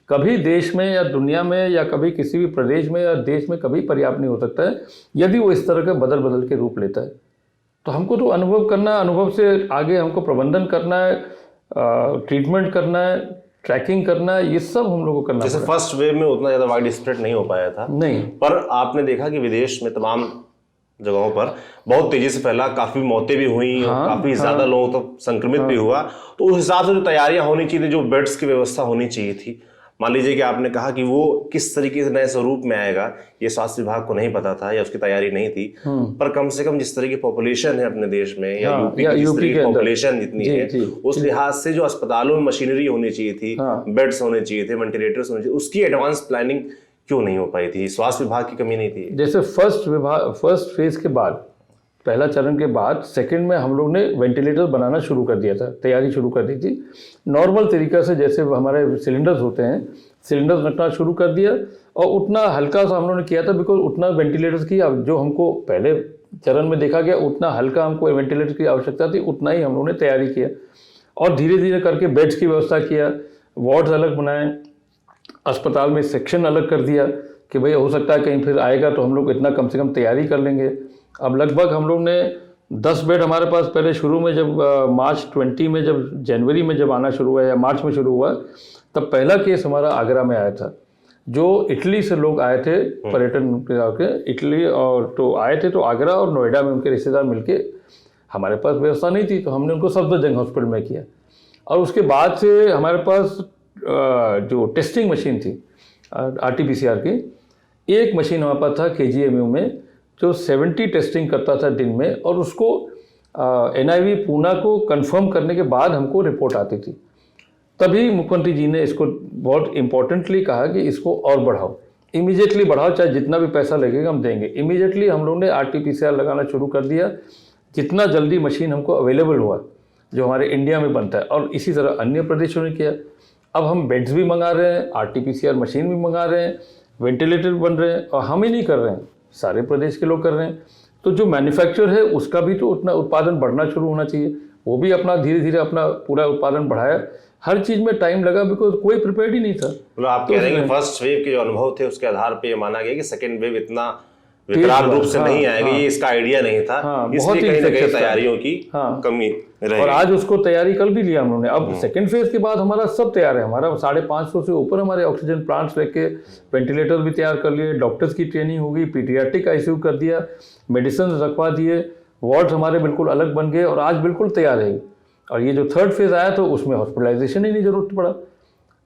कभी देश में या दुनिया में या कभी किसी भी प्रदेश में या देश में कभी पर्याप्त नहीं हो सकता है, यदि वो इस तरह का बदल बदल के रूप लेता है। तो हमको तो अनुभव करना है, अनुभव से आगे हमको प्रबंधन करना है, ट्रीटमेंट करना है, ट्रैकिंग करना है, ये सब हम लोग को करना है। जैसे फर्स्ट वेव में उतना ज़्यादा वाइड स्प्रेड नहीं हो पाया था, नहीं, पर आपने देखा कि विदेश में तमाम जगहों पर बहुत तेजी से फैला, काफी मौतें भी हुई, और काफी ज्यादा लोगों तो संक्रमित भी हुआ। तो उस हिसाब से जो तैयारियां होनी चाहिए थी, जो बेड्स की व्यवस्था होनी चाहिए थी, मान लीजिए कि आपने कहा कि वो किस तरीके से नए स्वरूप में आएगा, ये स्वास्थ्य विभाग को नहीं पता था या उसकी तैयारी नहीं थी। पर कम से कम जिस तरह की पॉपुलेशन है अपने देश में, या यूपी की जिस तरह की पॉपुलेशन जितनी है, उस लिहाज से जो अस्पतालों में मशीनरी होनी चाहिए थी, बेड्स होने चाहिए थे, वेंटिलेटर्स होने चाहिए, उसकी एडवांस प्लानिंग क्यों नहीं हो पाई थी? स्वास्थ्य विभाग की कमी नहीं थी? जैसे फर्स्ट फेज के बाद, पहला चरण के बाद सेकंड में हम लोग ने वेंटिलेटर बनाना शुरू कर दिया था, तैयारी शुरू कर दी थी। नॉर्मल तरीका से जैसे हमारे सिलेंडर्स होते हैं, सिलेंडर्स रखना शुरू कर दिया, और उतना हल्का सा हम लोगों ने किया था, बिकॉज उतना वेंटिलेटर्स की जो हमको पहले चरण में देखा गया, उतना हल्का हमको वेंटिलेटर की आवश्यकता थी, उतना ही हम लोगों ने तैयारी किया। और धीरे धीरे करके बेड्स की व्यवस्था किया, वार्ड्स अलग बनाए, अस्पताल में सेक्शन अलग कर दिया कि भाई हो सकता है कहीं फिर आएगा तो हम लोग इतना कम से कम तैयारी कर लेंगे। अब लगभग हम लोग ने 10 बेड हमारे पास पहले शुरू में, जब मार्च 20 में, जब जनवरी में जब आना शुरू हुआ या मार्च में शुरू हुआ, तब पहला केस हमारा आगरा में आया था। जो इटली से लोग आए थे पर्यटन के, इटली, और तो आए थे, तो आगरा और नोएडा में उनके रिश्तेदार मिलके, हमारे पास व्यवस्था नहीं थी तो हमने उनको सफदरजंग हॉस्पिटल में किया। और उसके बाद से हमारे पास जो टेस्टिंग मशीन थी RT-PCR की, एक मशीन हमारे पास था KGMU में, जो 70 टेस्टिंग करता था दिन में, और उसको NIV पूना को कंफर्म करने के बाद हमको रिपोर्ट आती थी। तभी मुख्यमंत्री जी ने इसको बहुत इम्पोर्टेंटली कहा कि इसको और बढ़ाओ, इमीडिएटली बढ़ाओ, चाहे जितना भी पैसा लगेगा हम देंगे। इमीडिएटली हम लोगों ने RT-PCR लगाना शुरू कर दिया, जितना जल्दी मशीन हमको अवेलेबल हुआ, जो हमारे इंडिया में बनता है, और इसी तरह अन्य प्रदेशों ने किया। अब हम बेड्स भी मंगा रहे हैं, RT-PCR मशीन भी मंगा रहे हैं, वेंटिलेटर बन रहे हैं, और हम ही नहीं कर रहे हैं, सारे प्रदेश के लोग कर रहे हैं। तो जो मैन्युफैक्चर है उसका भी तो उतना उत्पादन बढ़ना शुरू होना चाहिए, वो भी अपना धीरे धीरे अपना पूरा उत्पादन बढ़ाया। हर चीज़ में टाइम लगा, बिकॉज कोई प्रिपेयर्ड ही नहीं था। मतलब आप कह रहे हैं कि फर्स्ट वेव के जो अनुभव थे उसके आधार पे माना गया कि सेकेंड वेव इतना विकराल रूप से नहीं आएगा, ये इसका आइडिया नहीं था, इसलिए कहीं ना कहीं तैयारियों की कमी रही। और आज उसको तैयारी कर भी लिया हम लोगों ने। अब सेकंड फेज के बाद हमारा सब तैयार है, हमारा 550 से ऊपर हमारे ऑक्सीजन प्लांट्स लेके, वेंटिलेटर भी तैयार कर लिए, डॉक्टर्स की ट्रेनिंग होगी, पीडियाट्रिक ICU कर दिया, मेडिसिन रखवा दिए, वार्ड हमारे बिल्कुल अलग बन गए, और आज बिल्कुल तैयार है। और ये जो थर्ड फेज आया तो उसमें हॉस्पिटलाइजेशन ही नहीं जरूरत पड़ा,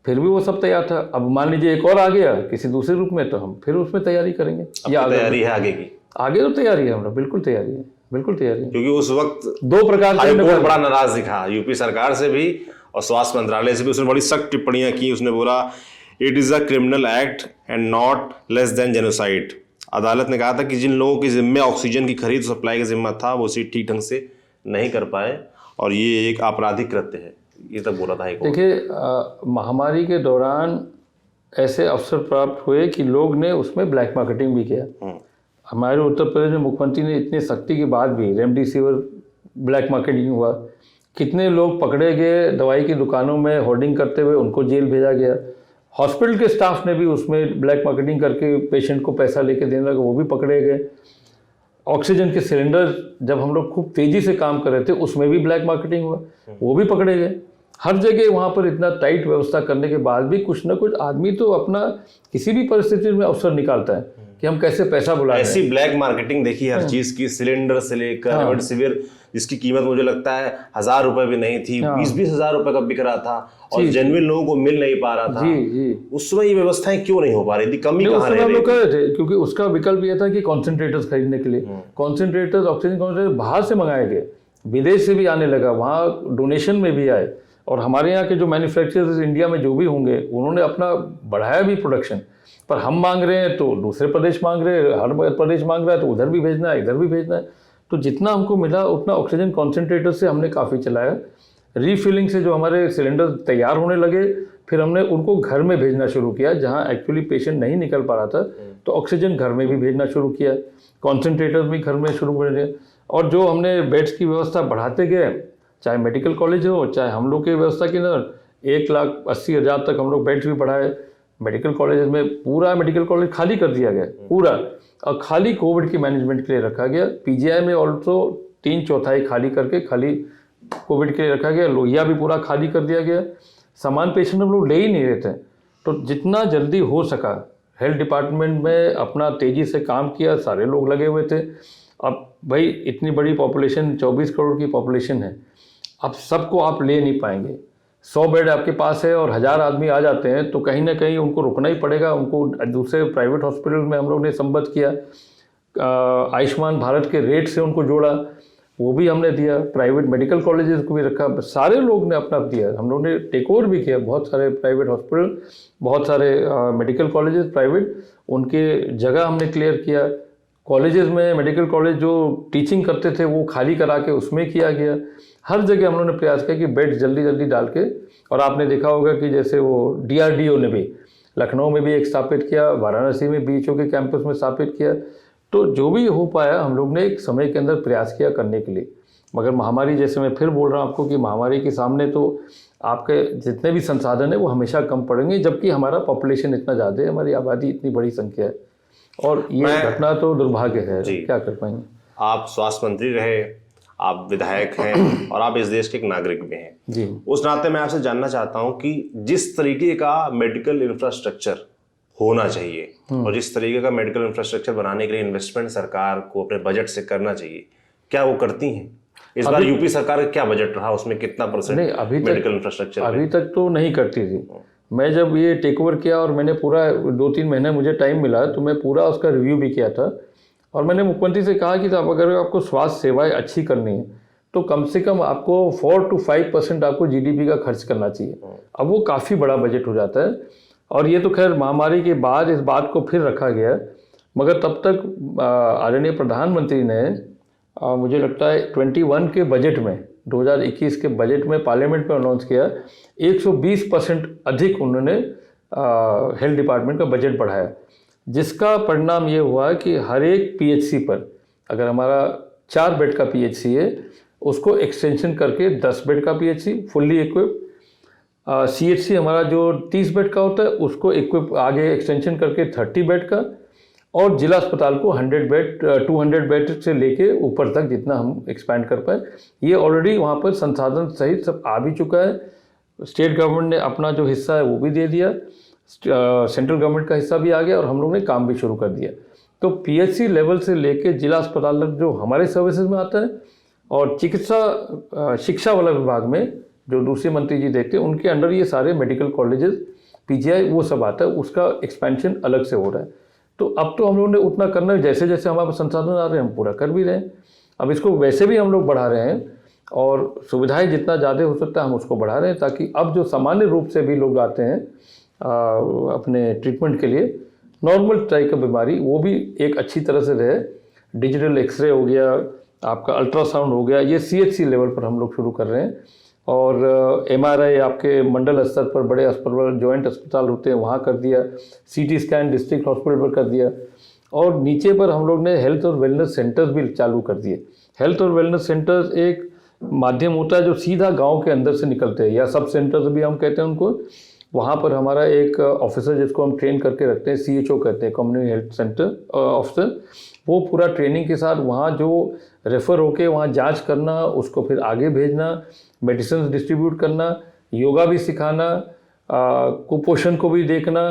फिर भी वो सब तैयार था। अब मान लीजिए एक और आ गया किसी दूसरे रूप में, तो हम फिर उसमें तैयारी करेंगे। या तैयारी है आगे की? आगे तो तैयारी है, हमरा बिल्कुल तैयारी है, बिल्कुल तैयारी है। क्योंकि उस वक्त 2 प्रकार हाईकोर्ट बड़ा नाराज दिखा, यूपी सरकार से भी और स्वास्थ्य मंत्रालय से भी। उसने बड़ी सख्त टिप्पणियां की, उसने बोला it is a criminal act and not less than genocide. अदालत ने कहा था कि जिन लोगों के जिम्मे ऑक्सीजन की खरीद सप्लाई का जिम्मा था वो उसे ठीक ढंग से नहीं कर पाए और ये एक आपराधिक कृत्य है, ये तक बोला था। देखिए, महामारी के दौरान ऐसे अवसर प्राप्त हुए कि लोग ने उसमें ब्लैक मार्केटिंग भी किया। हमारे उत्तर प्रदेश में मुख्यमंत्री ने इतनी सख्ती के बाद भी रेमडेसिविर ब्लैक मार्केटिंग हुआ, कितने लोग पकड़े गए दवाई की दुकानों में होर्डिंग करते हुए, उनको जेल भेजा गया। हॉस्पिटल के स्टाफ ने भी उसमें ब्लैक मार्केटिंग करके पेशेंट को पैसा लेके देने लगा, वो भी पकड़े गए। ऑक्सीजन के सिलेंडर जब हम लोग खूब तेज़ी से काम कर रहे थे उसमें भी ब्लैक मार्केटिंग हुआ, वो भी पकड़े गए। हर जगह वहाँ पर इतना टाइट व्यवस्था करने के बाद भी कुछ ना कुछ आदमी तो अपना किसी भी परिस्थिति में अवसर निकालता है कि हम कैसे पैसा बुलाएं। ऐसी ब्लैक मार्केटिंग देखी हर चीज की, सिलेंडर से लेकर रेमडेसिविर जिसकी कीमत मुझे लगता है 1000 रुपए भी नहीं थी, 20-20 हजार रुपए का बिक रहा था और जेन्युइन लोगों को मिल नहीं पा रहा था। जी। उस समय ये व्यवस्थाएं क्यों नहीं हो पा रही थी, कमी कहाँ रह रही थी? थे क्योंकि उसका विकल्प ये था कि कॉन्सेंट्रेटर्स खरीदने के लिए कॉन्सेंट्रेटर्स, ऑक्सीजन कॉन्सेंट्रेटर बाहर से मंगाए गए, विदेश से भी आने लगा, वहाँ डोनेशन में भी आए। और हमारे यहाँ के जो मैन्युफैक्चरर्स इंडिया में जो भी होंगे उन्होंने अपना बढ़ाया भी प्रोडक्शन, पर हम मांग रहे हैं तो दूसरे प्रदेश मांग रहे हैं, हर प्रदेश मांग रहा है तो उधर भी भेजना है, इधर भी भेजना है। तो जितना हमको मिला उतना ऑक्सीजन कॉन्सेंट्रेटर से हमने काफ़ी चलाया। रीफिलिंग से जो हमारे सिलेंडर तैयार होने लगे, फिर हमने उनको घर में भेजना शुरू किया, जहाँ एक्चुअली पेशेंट नहीं निकल पा रहा था तो ऑक्सीजन घर में भी भेजना शुरू किया, कॉन्सेंट्रेटर भी घर में शुरू कर दिया। और जो हमने बेड्स की व्यवस्था बढ़ाते गए, चाहे मेडिकल कॉलेज हो चाहे हम लोग की व्यवस्था के अंदर, 1,80,000 तक हम लोग बेड्स भी बढ़ाए। मेडिकल कॉलेज में पूरा मेडिकल कॉलेज खाली कर दिया गया पूरा, और खाली कोविड की मैनेजमेंट के लिए रखा गया। पीजीआई में ऑल्सो 3/4 खाली करके खाली कोविड के लिए रखा गया। लोहिया भी पूरा खाली कर दिया गया। सामान पेशेंट हम लोग ले ही नहीं रहे थे, तो जितना जल्दी हो सका हेल्थ डिपार्टमेंट में अपना तेज़ी से काम किया, सारे लोग लगे हुए थे। अब भाई इतनी बड़ी पॉपुलेशन, 24 करोड़ की पॉपुलेशन है, अब सबको आप ले नहीं पाएंगे। 100 बेड आपके पास है और 1000 आदमी आ जाते हैं तो कहीं ना कहीं उनको रुकना ही पड़ेगा। उनको दूसरे प्राइवेट हॉस्पिटल में हम लोग ने संबद्ध किया, आयुष्मान भारत के रेट से उनको जोड़ा, वो भी हमने दिया। प्राइवेट मेडिकल कॉलेजेस को भी रखा, सारे लोग ने अपना दिया। हम लोग ने टेक ओवर भी किया बहुत सारे प्राइवेट हॉस्पिटल, बहुत सारे मेडिकल कॉलेजेस प्राइवेट, उनके जगह हमने क्लियर किया। कॉलेजेस में मेडिकल कॉलेज जो टीचिंग करते थे वो खाली करा के उसमें किया गया। हर जगह हम लोगों ने प्रयास किया कि बेड जल्दी जल्दी डाल के, और आपने देखा होगा कि जैसे वो DRDO ने भी लखनऊ में भी एक स्थापित किया, वाराणसी में BHO के कैंपस में स्थापित किया। तो जो भी हो पाया हम लोग ने एक समय के अंदर प्रयास किया करने के लिए। मगर महामारी, जैसे मैं फिर बोल रहा हूँ आपको कि महामारी के सामने तो आपके जितने भी संसाधन है वो हमेशा कम पड़ेंगे, जबकि हमारा पॉपुलेशन इतना ज़्यादा है, हमारी आबादी इतनी बड़ी संख्या है, और ये घटना तो दुर्भाग्य है। क्या कर पाएंगे। आप स्वास्थ्य मंत्री रहे, आप विधायक हैं और आप इस देश के एक नागरिक भी हैं जी। उस नाते मैं आपसे जानना चाहता हूं कि जिस तरीके का मेडिकल इंफ्रास्ट्रक्चर होना चाहिए और जिस तरीके का मेडिकल इंफ्रास्ट्रक्चर बनाने के लिए इन्वेस्टमेंट सरकार को अपने बजट से करना चाहिए, क्या वो करती हैं? इस बार यूपी सरकार का क्या बजट रहा, उसमें कितना % मेडिकल इंफ्रास्ट्रक्चर? अभी तक तो नहीं करती थी। मैं जब ये टेक ओवर किया और मैंने पूरा 2-3 महीने मुझे टाइम मिला तो मैं पूरा उसका रिव्यू भी किया था, और मैंने मुख्यमंत्री से कहा कि अब अगर आपको स्वास्थ्य सेवाएं अच्छी करनी है तो कम से कम आपको 4 to 5% आपको GDP का खर्च करना चाहिए। अब वो काफ़ी बड़ा बजट हो जाता है, और ये तो खैर महामारी के बाद इस बात को फिर रखा गया, मगर तब तक आदरणीय प्रधानमंत्री ने मुझे लगता है 21 के बजट में, 2021 के बजट में पार्लियामेंट में अनाउंस किया, 120% अधिक उन्होंने हेल्थ डिपार्टमेंट का बजट बढ़ाया, जिसका परिणाम ये हुआ कि हर एक PHC पर, अगर हमारा 4 बेड का PHC है उसको एक्सटेंशन करके 10 बेड का PHC फुल्ली इक्विप, CHC हमारा जो 30 बेड का होता है उसको इक्विप आगे एक्सटेंशन करके 30 बेड का, और जिला अस्पताल को 100 बेड 200 बेड से लेके ऊपर तक जितना हम एक्सपैंड कर पाए। ये ऑलरेडी वहाँ पर संसाधन सहित सब आ भी चुका है। स्टेट गवर्नमेंट ने अपना जो हिस्सा है वो भी दे दिया, सेंट्रल गवर्नमेंट का हिस्सा भी आ गया, और हम लोग ने काम भी शुरू कर दिया। तो PHC लेवल से लेके जिला अस्पताल तक जो हमारे सर्विसेज में आता है, और चिकित्सा शिक्षा वाला विभाग में जो दूसरे मंत्री जी देखते हैं उनके अंडर ये सारे मेडिकल कॉलेजेस, PGI वो सब आता है, उसका एक्सपेंशन अलग से हो रहा है। तो अब तो हम लोगों ने उतना करना है, जैसे जैसे हमारे पास संसाधन आ रहे हैं हम पूरा कर भी रहे हैं। अब इसको वैसे भी हम लोग बढ़ा रहे हैं, और सुविधाएं जितना ज़्यादा हो सकता है हम उसको बढ़ा रहे हैं, ताकि अब जो सामान्य रूप से भी लोग आते हैं अपने ट्रीटमेंट के लिए, नॉर्मल टाइप का बीमारी वो भी एक अच्छी तरह से रहे। डिजिटल एक्सरे हो गया, आपका अल्ट्रासाउंड हो गया, ये CHC लेवल पर हम लोग शुरू कर रहे हैं। और MRI आपके मंडल स्तर पर बड़े अस्पताल, जॉइंट अस्पताल होते हैं वहाँ कर दिया, CT स्कैन डिस्ट्रिक्ट हॉस्पिटल पर कर दिया। और नीचे पर हम लोग ने हेल्थ और वेलनेस सेंटर्स भी चालू कर दिए। हेल्थ और वेलनेस सेंटर्स एक माध्यम होता है जो सीधा गांव के अंदर से निकलते हैं, या सब सेंटर्स भी हम कहते हैं उनको। वहाँ पर हमारा एक ऑफिसर जिसको हम ट्रेन करके रखते हैं, CHO कहते हैं, कम्युनिटी हेल्थ सेंटर ऑफिसर, वो पूरा ट्रेनिंग के साथ वहाँ जो रेफ़र होके वहाँ जांच करना, उसको फिर आगे भेजना, मेडिसिन डिस्ट्रीब्यूट करना, योगा भी सिखाना, कुपोषण को भी देखना,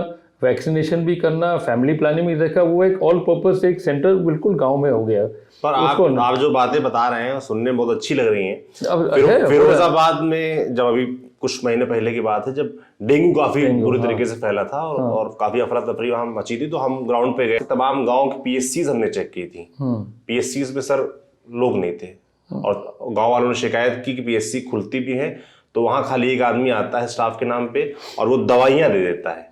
वैक्सीनेशन भी करना, फैमिली प्लानिंग भी देखा। वो एक ऑल पर्पस एक सेंटर बिल्कुल गांव में हो गया। पर आप जो बातें बता रहे हैं सुनने में बहुत अच्छी लग रही हैं। अब फिरोजाबाद में जब अभी कुछ महीने पहले की बात है, जब डेंगू काफी बुरी तरीके से फैला था और काफी अफरा तफरी वहां मची थी, तो हम ग्राउंड पे गए, तमाम गांव की PSCs हमने चेक की थी। PSCs में सर लोग नहीं थे, और गांव वालों ने शिकायत की कि PSC खुलती भी है तो वहां खाली एक आदमी आता है स्टाफ के नाम पे और वो दवाइयां दे देता है,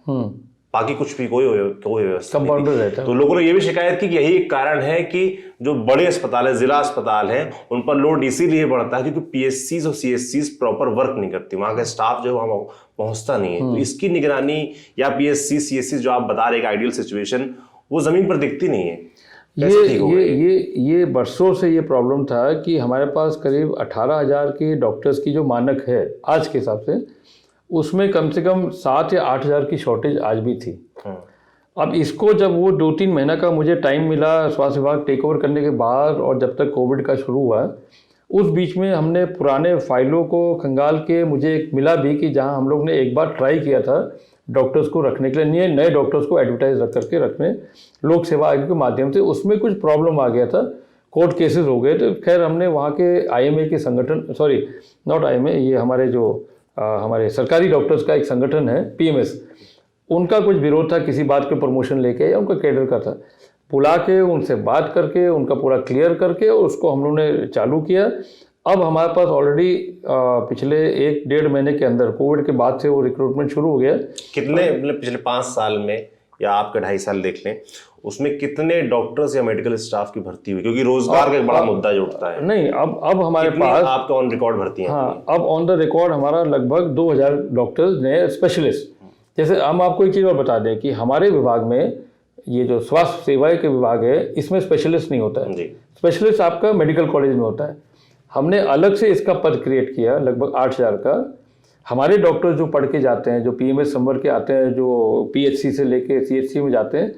बाकी कुछ भी कोई व्यवस्था नहीं थी। तो लोगों ने ये भी शिकायत की कि यही एक कारण है कि जो बड़े अस्पताल है, जिला अस्पताल है, उन पर लोड इसीलिए बढ़ता है क्योंकि PSCs और CHCs प्रॉपर वर्क नहीं करती, वहां का स्टाफ जो है वहां पहुंचता नहीं है। तो इसकी निगरानी या PSC CHC जो आप बता रहे हैं आइडियल सिचुएशन, वो जमीन पर दिखती नहीं है। ये बरसों से ये प्रॉब्लम था कि हमारे पास करीब 18,000 के डॉक्टर्स की जो मानक है आज के हिसाब से, उसमें कम से कम 7 या 8,000 की शॉर्टेज आज भी थी। अब इसको जब वो 2-3 महीना का मुझे टाइम मिला स्वास्थ्य विभाग टेक ओवर करने के बाद, और जब तक कोविड का शुरू हुआ, उस बीच में हमने पुराने फाइलों को खंगाल के मुझे एक मिला भी कि जहां हम लोग ने एक बार ट्राई किया था डॉक्टर्स को रखने के लिए, नए डॉक्टर्स को एडवर्टाइज रख करके रखने लोक सेवा आयोग के माध्यम से, उसमें कुछ प्रॉब्लम आ गया था, कोर्ट केसेस हो गए। तो खैर हमने वहाँ के IMA के संगठन, सॉरी नॉट IMA, ये हमारे जो हमारे सरकारी डॉक्टर्स का एक संगठन है PMS, उनका कुछ विरोध था किसी बात के प्रमोशन लेके, या उनका कैडर का था, बुला के उनसे बात करके उनका पूरा क्लियर करके उसको हम लोगों ने चालू किया। अब हमारे पास ऑलरेडी पिछले 1-1.5 महीने के अंदर, कोविड के बाद से वो रिक्रूटमेंट शुरू हो गया। कितने मतलब पिछले 5 साल में या आपके 2.5 साल देख लें, उसमें कितने डॉक्टर्स या मेडिकल स्टाफ की भर्ती हुई? क्योंकि रोजगार का एक बड़ा मुद्दा जो उठता है। नहीं, अब हमारे पास आपका ऑन रिकॉर्ड भर्ती है। हाँ, अब ऑन द रिकॉर्ड हमारा लगभग 2,000 डॉक्टर्स नए स्पेशलिस्ट। जैसे हम आपको एक चीज़ और बता दें कि हमारे विभाग में, ये जो स्वास्थ्य सेवाएं के विभाग है, इसमें स्पेशलिस्ट नहीं होता है। स्पेशलिस्ट आपका मेडिकल कॉलेज में होता है। हमने अलग से इसका पद क्रिएट किया, लगभग 8,000 का। हमारे डॉक्टर जो पढ़ के जाते हैं, जो PMS संवर के आते हैं, जो PHC से लेके CHC में जाते हैं,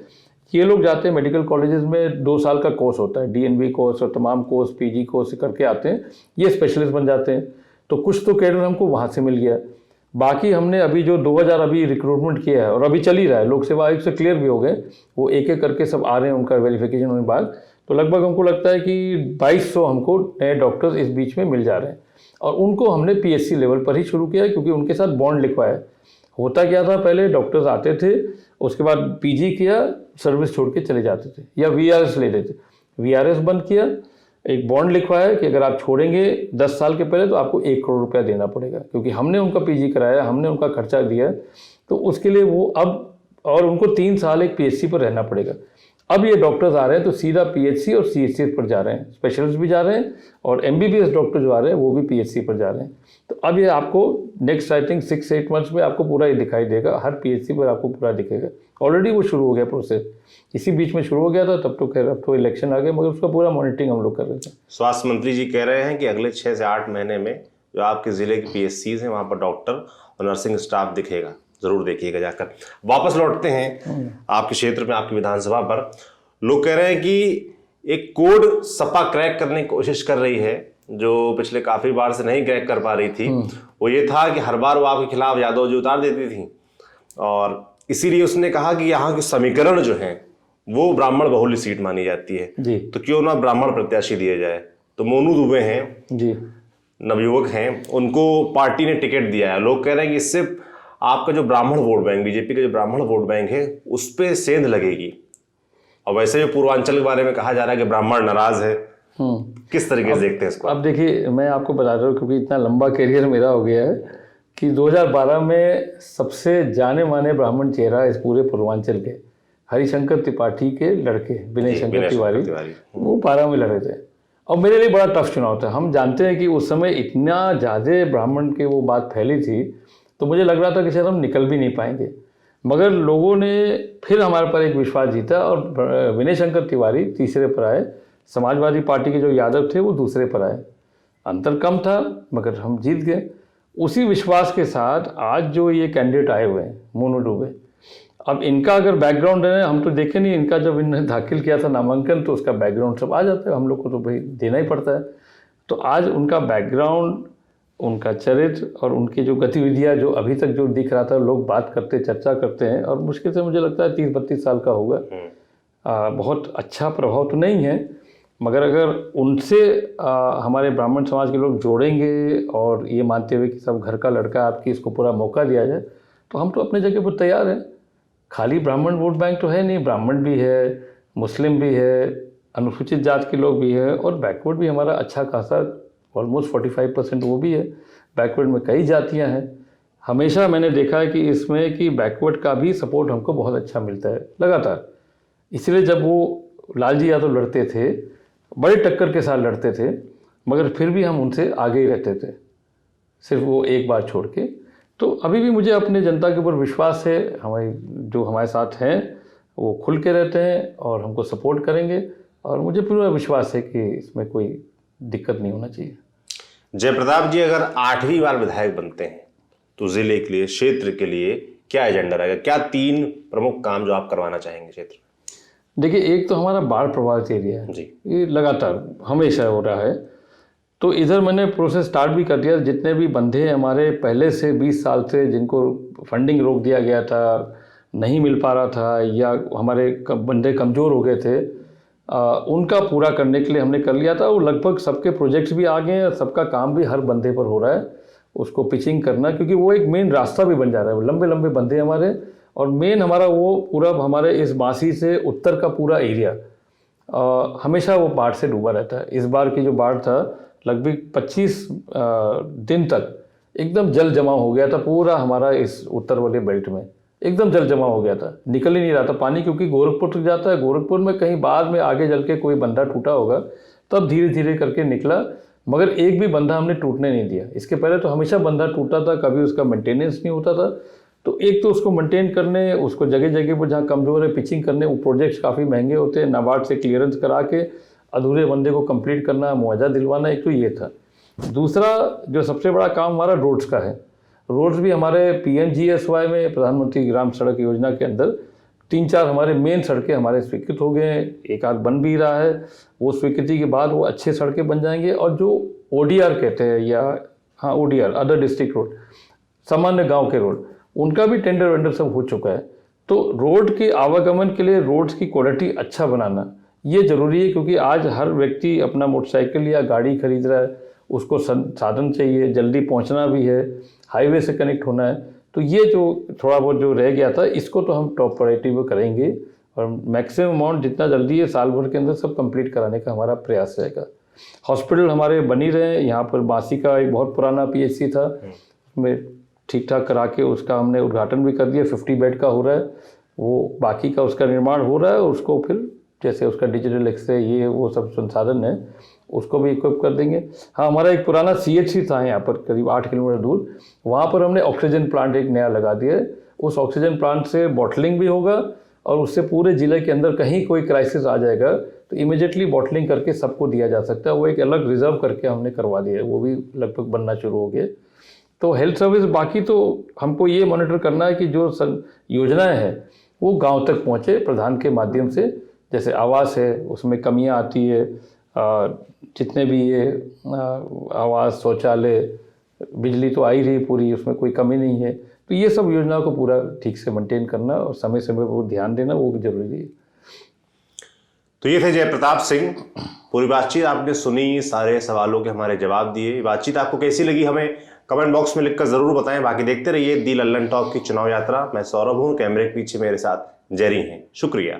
ये लोग जाते हैं मेडिकल कॉलेजेस में, 2 साल का कोर्स होता है, DNB कोर्स और तमाम कोर्स, PG कोर्स करके आते हैं, ये स्पेशलिस्ट बन जाते हैं। तो कुछ तो कैडर हमको वहाँ से मिल गया। बाकी हमने अभी जो 2,000 अभी रिक्रूटमेंट किया है और अभी चल ही रहा है, लोक सेवा आयोग से क्लियर भी हो गए, वो एक एक करके सब आ रहे हैं, उनका वेरिफिकेशन होने के बाद। तो लगभग हमको लगता है कि 2,200 हमको नए डॉक्टर्स इस बीच में मिल जा रहे हैं, और उनको हमने PSC लेवल पर ही शुरू किया क्योंकि उनके साथ बॉन्ड लिखवाया। होता क्या था, पहले डॉक्टर्स आते थे, उसके बाद PG किया, सर्विस छोड़ के चले जाते थे, या VRS लेते थे। VRS बंद किया, एक बॉन्ड लिखवाया कि अगर आप छोड़ेंगे 10 साल के पहले तो आपको 1 करोड़ रुपया देना पड़ेगा, क्योंकि हमने उनका PG कराया, हमने उनका खर्चा दिया, तो उसके लिए वो अब, और उनको 3 साल एक PHC पर रहना पड़ेगा। अब ये डॉक्टर्स आ रहे हैं तो सीधा PHC और CHC पर जा रहे हैं, स्पेशलिस्ट भी जा रहे हैं, और MBBS डॉक्टर जो आ रहे हैं वो भी PHC पर जा रहे हैं। तो अब ये आपको नेक्स्ट आई थिंक 6-8 मंथ्स में आपको पूरा ये दिखाई देगा, हर PHC पर आपको पूरा दिखेगा। ऑलरेडी वो शुरू हो गया प्रोसेस, इसी बीच में शुरू हो गया था, तब तो खैर अब तो इलेक्शन आ गए, मगर उसका पूरा मॉनिटरिंग हम लोग कर रहे थे। स्वास्थ्य मंत्री जी कह रहे हैं कि अगले 6 से 8 महीने में जो आपके ज़िले की PSCs हैं वहाँ पर डॉक्टर और नर्सिंग स्टाफ दिखेगा, ज़रूर देखिएगा जाकर। वापस लौटते हैं आपके क्षेत्र में, आपकी विधानसभा पर। लोग कह रहे हैं कि एक कोड सपा क्रैक करने की कोशिश कर रही है, जो पिछले काफ़ी बार से नहीं क्रैक कर पा रही थी। वो ये था कि हर बार वो आपके खिलाफ यादव जी उतार देती थी, और इसीलिए उसने कहा कि यहाँ के समीकरण जो हैं वो ब्राह्मण बहुल्य सीट मानी जाती है जी, तो क्यों ना ब्राह्मण प्रत्याशी दिए जाए। तो मोनू दुबे हैं जी, नवयुवक हैं, उनको पार्टी ने टिकट दिया है। लोग कह रहे हैं कि इससे आपका जो ब्राह्मण वोट बैंक, बीजेपी का जो ब्राह्मण वोट बैंक है, उस पर सेंध लगेगी। और वैसे जो पूर्वांचल के बारे में कहा जा रहा है कि ब्राह्मण नाराज है, किस तरीके से देखते हैं इसको? अब देखिए, मैं आपको बता रहा हूँ, क्योंकि इतना लंबा करियर मेरा हो गया है कि 2012 में सबसे जाने माने ब्राह्मण चेहरा इस पूरे पूर्वांचल के हरिशंकर त्रिपाठी के लड़के विनय शंकर विनय शंकर तिवारी, तिवारी। वो 12 में लड़े थे। और मेरे लिए बड़ा टफ चुनाव था। हम जानते हैं कि उस समय इतना ज़्यादा ब्राह्मण की वो बात फैली थी, तो मुझे लग रहा था कि शायद हम निकल भी नहीं पाएंगे, मगर लोगों ने फिर हमारे पर एक विश्वास जीता और विनय शंकर तिवारी तीसरे पर आए, समाजवादी पार्टी के जो यादव थे वो दूसरे पर आए। अंतर कम था मगर हम जीत गए। उसी विश्वास के साथ आज जो ये कैंडिडेट आए हुए हैं मोनू डूबे, अब इनका अगर बैकग्राउंड है, हम तो देखे नहीं, इनका जब इन्होंने दाखिल किया था नामांकन तो उसका बैकग्राउंड सब आ जाता है, हम लोग को तो भाई देना ही पड़ता है। तो आज उनका बैकग्राउंड, उनका चरित्र और उनकी जो गतिविधियां जो अभी तक जो दिख रहा था, लोग बात करते चर्चा करते हैं, और मुश्किल से मुझे लगता है 30-32 साल का होगा। बहुत अच्छा प्रभाव तो नहीं है, मगर अगर उनसे हमारे ब्राह्मण समाज के लोग जोड़ेंगे और ये मानते हुए कि सब घर का लड़का आपकी, इसको पूरा मौका दिया जाए, तो हम तो अपने जगह पर तैयार हैं। खाली ब्राह्मण वोट बैंक तो है नहीं, ब्राह्मण भी है, मुस्लिम भी है, अनुसूचित जात के लोग भी है, और बैकवर्ड भी हमारा अच्छा खासा ऑलमोस्ट 45% वो भी है। बैकवर्ड में कई जातियां हैं। हमेशा मैंने देखा है कि इसमें कि बैकवर्ड का भी सपोर्ट हमको बहुत अच्छा मिलता है लगातार। इसलिए जब वो लालजी यादव लड़ते थे, बड़े टक्कर के साथ लड़ते थे, मगर फिर भी हम उनसे आगे ही रहते थे, सिर्फ वो एक बार छोड़ के। तो अभी भी मुझे अपने जनता के ऊपर विश्वास है। हमारे साथ हैं वो खुल के रहते हैं और हमको सपोर्ट करेंगे, और मुझे पूरा विश्वास है कि इसमें कोई दिक्कत नहीं होना चाहिए। जयप्रताप जी अगर 8वीं बार विधायक बनते हैं तो जिले के लिए, क्षेत्र के लिए क्या एजेंडा रहेगा? क्या 3 प्रमुख काम जो आप करवाना चाहेंगे क्षेत्र? देखिए, एक तो हमारा बाढ़ प्रभावित एरिया है जी, ये लगातार हमेशा हो रहा है, तो इधर मैंने प्रोसेस स्टार्ट भी कर दिया। जितने भी बंधे हमारे पहले से 20 साल से जिनको फंडिंग रोक दिया गया था, नहीं मिल पा रहा था, या हमारे बंधे कमज़ोर हो गए थे, उनका पूरा करने के लिए हमने कर लिया था। वो लगभग सबके प्रोजेक्ट्स भी आ गए हैं, सबका काम भी हर बंधे पर हो रहा है, उसको पिचिंग करना, क्योंकि वो एक मेन रास्ता भी बन जा रहा है। लंबे लंबे बंधे हमारे, और मेन हमारा वो पूरा हमारे इस बांसी से उत्तर का पूरा एरिया हमेशा वो बाढ़ से डूबा रहता है। इस बार की जो बाढ़ था, लगभग 25 दिन तक एकदम जल जमाव हो गया था पूरा हमारा इस उत्तर वाले बेल्ट में, एकदम जल जमा हो गया था, निकल ही नहीं रहा था पानी, क्योंकि गोरखपुर तक जाता है। गोरखपुर में कहीं बाद में आगे जल के कोई बंधा टूटा होगा, तब धीरे धीरे करके निकला, मगर एक भी बंधा हमने टूटने नहीं दिया। इसके पहले तो हमेशा बंधा टूटा था, कभी उसका मेंटेनेंस नहीं होता था। तो एक तो उसको मेंटेन करने, उसको जगह जगह पर जहाँ कमज़ोर है पिचिंग करने, वो प्रोजेक्ट्स काफ़ी महंगे होते हैं, नाबार्ड से क्लियरेंस करा के अधूरे बंदे को कंप्लीट करना, मुआवजा दिलवाना, एक तो ये था। दूसरा जो सबसे बड़ा काम हमारा रोड्स का है। रोड्स भी हमारे PMGSY में, प्रधानमंत्री ग्राम सड़क योजना के अंदर 3-4 हमारे मेन सड़कें हमारे स्वीकृत हो गए हैं, एक आध बन भी रहा है। वो स्वीकृति के बाद वो अच्छे सड़कें बन जाएंगे। और जो ODR कहते हैं, या हाँ ODR, अदर डिस्ट्रिक्ट रोड, सामान्य गाँव के रोड, उनका भी टेंडर वेंडर सब हो चुका है। तो रोड के आवागमन के लिए रोड्स की क्वालिटी अच्छा बनाना ये ज़रूरी है, क्योंकि आज हर व्यक्ति अपना मोटरसाइकिल या गाड़ी खरीद रहा है, उसको साधन चाहिए, जल्दी पहुंचना भी है, हाईवे से कनेक्ट होना है। तो ये जो थोड़ा बहुत जो रह गया था, इसको तो हम टॉप प्रायोरिटी में करेंगे, और मैक्सिमम अमाउंट जितना जल्दी है साल भर के अंदर सब कंप्लीट कराने का हमारा प्रयास रहेगा। हॉस्पिटल हमारे बनी रहे। यहाँ पर बांसी का एक बहुत पुराना PHC था, उसमें ठीक ठाक करा के उसका हमने उद्घाटन भी कर दिया, 50 बेड का हो रहा है। वो बाकी का उसका निर्माण हो रहा है, और उसको फिर जैसे उसका डिजिटल एक्सरे, ये वो सब संसाधन है, उसको भी इक्विप कर देंगे। हाँ, हमारा एक पुराना CHC था यहाँ पर करीब 8 किलोमीटर दूर, वहाँ पर हमने ऑक्सीजन प्लांट एक नया लगा दिया है। उस ऑक्सीजन प्लांट से बॉटलिंग भी होगा, और उससे पूरे ज़िले के अंदर कहीं कोई क्राइसिस आ जाएगा तो इमीडिएटली बॉटलिंग करके सबको दिया जा सकता है। वो एक अलग रिजर्व करके हमने करवा दिया है, वो भी लगभग बनना शुरू हो गया। तो हेल्थ सर्विस बाकी तो हमको ये मॉनिटर करना है कि जो योजनाएँ हैं वो गाँव तक पहुँचे प्रधान के माध्यम से। जैसे आवास है, उसमें कमियां आती है, जितने भी ये आवास, शौचालय, बिजली तो आई रही पूरी, उसमें कोई कमी नहीं है। तो ये सब योजनाओं को पूरा ठीक से मेंटेन करना और समय समय पर ध्यान देना, वो भी जरूरी है। तो ये थे जयप्रताप सिंह। पूरी बातचीत आपने सुनी, सारे सवालों के हमारे जवाब दिए। बातचीत आपको कैसी लगी हमें कमेंट बॉक्स में लिखकर जरूर बताएं। बाकी देखते रहिए दी लल्लन टॉक की चुनाव यात्रा। मैं सौरभ हूँ, कैमरे के पीछे मेरे साथ जेरी हैं। शुक्रिया।